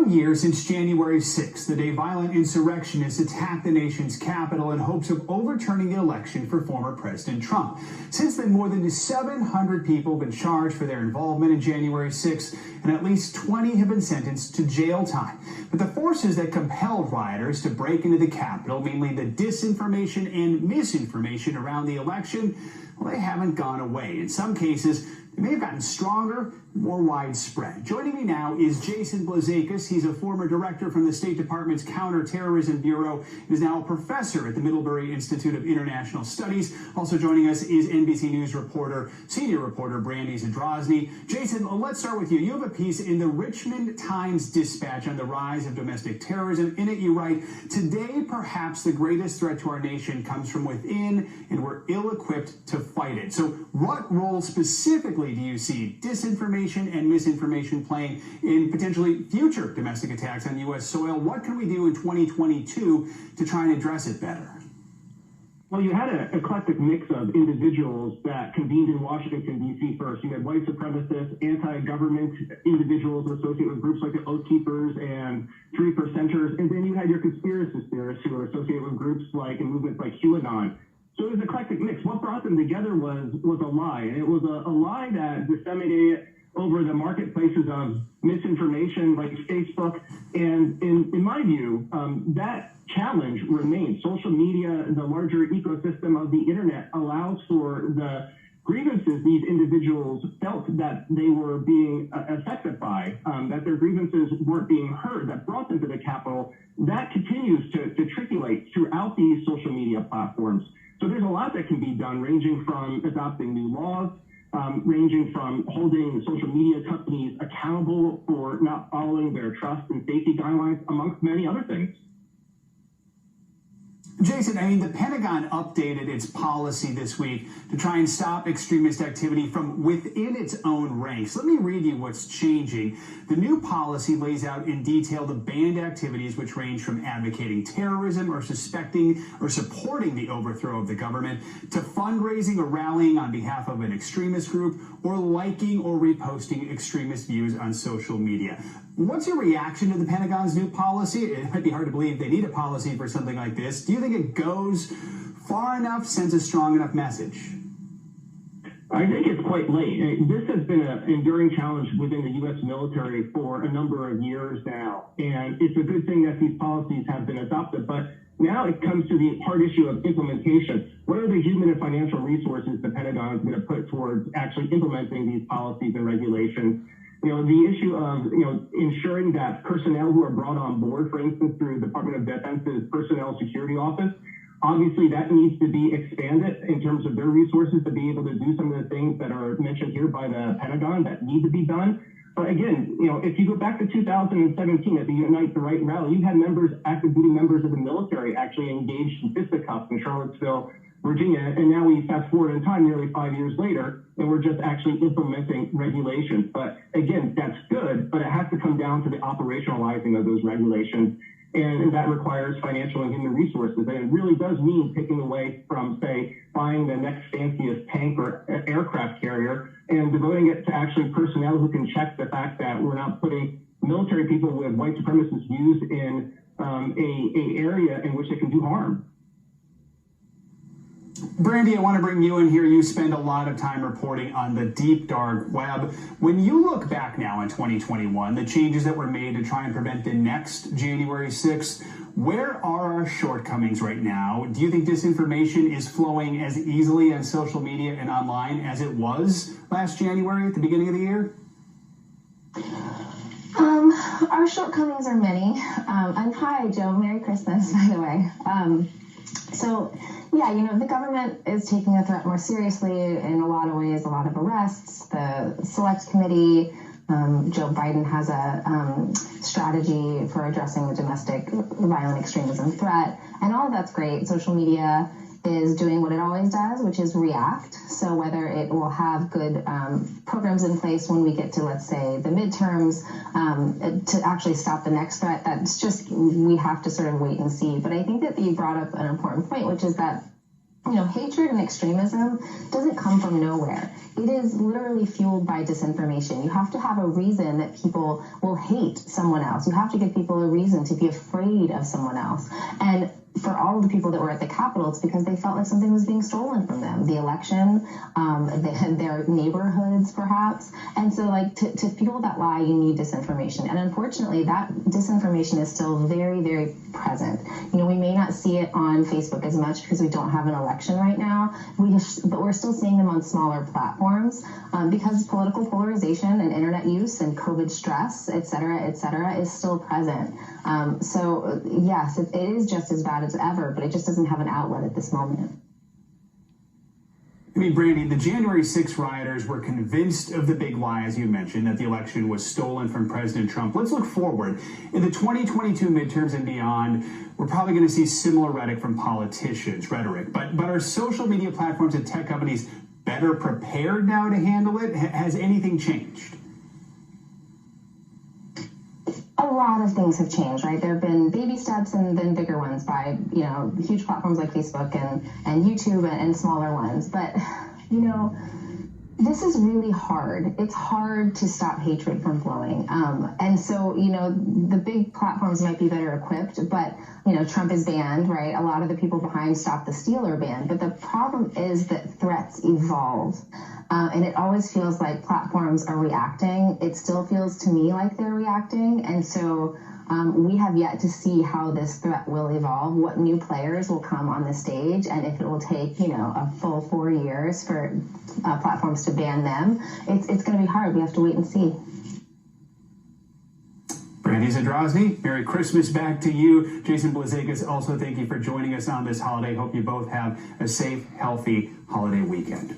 1 year since January 6th, the day violent insurrectionists attacked the nation's capital in hopes of overturning the election for former President Trump. Since then, more than 700 people have been charged for their involvement in January 6th, and at least 20 have been sentenced to jail time. But the forces that compelled rioters to break into the Capitol, mainly the disinformation and misinformation around the election, well, they haven't gone away. In some cases, they may have gotten stronger, more widespread. Joining me now is Jason Blazakis. He's a former director from the State Department's Counterterrorism Bureau and is now a professor at the Middlebury Institute of International Studies. Also joining us is NBC News reporter, senior reporter Brandy Zadrozny. Jason, let's start with you. You have a piece in the Richmond Times-Dispatch on the rise of domestic terrorism. In it, you write, "Today, perhaps the greatest threat to our nation comes from within, and we're ill-equipped to fight it." So what role specifically do you see disinformation and misinformation playing in potentially future domestic attacks on U.S. soil? What can we do in 2022 to try and address it better? Well, you had an eclectic mix of individuals that convened in Washington, D.C. first. You had white supremacists, anti-government individuals associated with groups like the Oath Keepers and 3%ers, and then you had your conspiracy theorists who were associated with groups like and movements like QAnon. So it was an eclectic mix. What brought them together was a lie, and it was a lie that disseminated over the marketplaces of misinformation like Facebook. And in my view, that challenge remains. Social media, the larger ecosystem of the internet, allows for the grievances these individuals felt that they were being affected by, that their grievances weren't being heard, that brought them to the Capitol. That continues to triculate throughout these social media platforms. So there's a lot that can be done, ranging from adopting new laws, ranging from holding social media companies accountable for not following their trust and safety guidelines, amongst many other things. Jason, I mean, the Pentagon updated its policy this week to try and stop extremist activity from within its own ranks. Let me read you what's changing. The new policy lays out in detail the banned activities which range from advocating terrorism or suspecting or supporting the overthrow of the government to fundraising or rallying on behalf of an extremist group or liking or reposting extremist views on social media. What's your reaction to the Pentagon's new policy? It might be hard to believe they need a policy for something like this. Do you think it goes far enough, sends a strong enough message? I think it's quite late. This has been an enduring challenge within the U.S. military for a number of years now, and it's a good thing that these policies have been adopted. But now it comes to the hard issue of implementation. What are the human and financial resources the Pentagon is going to put towards actually implementing these policies and regulations? You know, the issue of, ensuring that personnel who are brought on board, for instance, through the Department of Defense's Personnel Security Office, obviously that needs to be expanded in terms of their resources to be able to do some of the things that are mentioned here by the Pentagon that need to be done. But again, if you go back to 2017 at the Unite the Right rally, you had active duty members of the military actually engaged in fisticuffs in Charlottesville, Virginia, and now we fast forward in time nearly 5 years later, and we're just actually implementing regulations. But again, that's good, but it has to come down to the operationalizing of those regulations, and that requires financial and human resources. And it really does mean taking away from, say, buying the next fanciest tank or aircraft carrier and devoting it to actually personnel who can check the fact that we're not putting military people with white supremacist views in a area in which they can do harm. Brandy, I want to bring you in here. You spend a lot of time reporting on the deep, dark web. When you look back now in 2021, the changes that were made to try and prevent the next January 6th, where are our shortcomings right now? Do you think disinformation is flowing as easily on social media and online as it was last January at the beginning of the year? Our shortcomings are many. And hi, Joe. Merry Christmas, by the way. Yeah, the government is taking the threat more seriously in a lot of ways, a lot of arrests. The Select Committee, Joe Biden has a strategy for addressing the domestic violent extremism threat, and all of that's great. Social media is doing what it always does, which is react. So whether it will have good programs in place when we get to, let's say, the midterms, to actually stop the next threat, that's just, we have to sort of wait and see. But I think that you brought up an important point, which is that Hatred and extremism doesn't come from nowhere. It is literally fueled by disinformation. You have to have a reason that people will hate someone else. You have to give people a reason to be afraid of someone else. And for all of the people that were at the Capitol, it's because they felt like something was being stolen from them. The election, their neighborhoods, perhaps. And so, to fuel that lie, you need disinformation. And unfortunately, that disinformation is still very, very present. We may not see it on Facebook as much because we don't have an election right now, but we're still seeing them on smaller platforms because political polarization and internet use and COVID stress, et cetera, is still present. So, yes, it is just as bad as ever, but it just doesn't have an outlet at this moment. Brandy, the January 6 rioters were convinced of the big lie, as you mentioned, that the election was stolen from President Trump. Let's look forward. In the 2022 midterms and beyond, we're probably going to see similar rhetoric from politicians, but are social media platforms and tech companies better prepared now to handle it? Has anything changed? A lot of things have changed, right? There have been baby steps and then bigger ones by, huge platforms like Facebook and YouTube and smaller ones. But, this is really hard. It's hard to stop hatred from flowing. And so, the big platforms might be better equipped, but, Trump is banned, right? A lot of the people behind Stop the Steal are banned. But the problem is that threats evolve. And it always feels like platforms are reacting. It still feels to me like they're reacting. And so we have yet to see how this threat will evolve, what new players will come on the stage, and if it will take, a full 4 years for platforms to ban them. It's going to be hard. We have to wait and see. Brandy Zadrozny, Merry Christmas back to you. Jason Blazakis, also thank you for joining us on this holiday. Hope you both have a safe, healthy holiday weekend.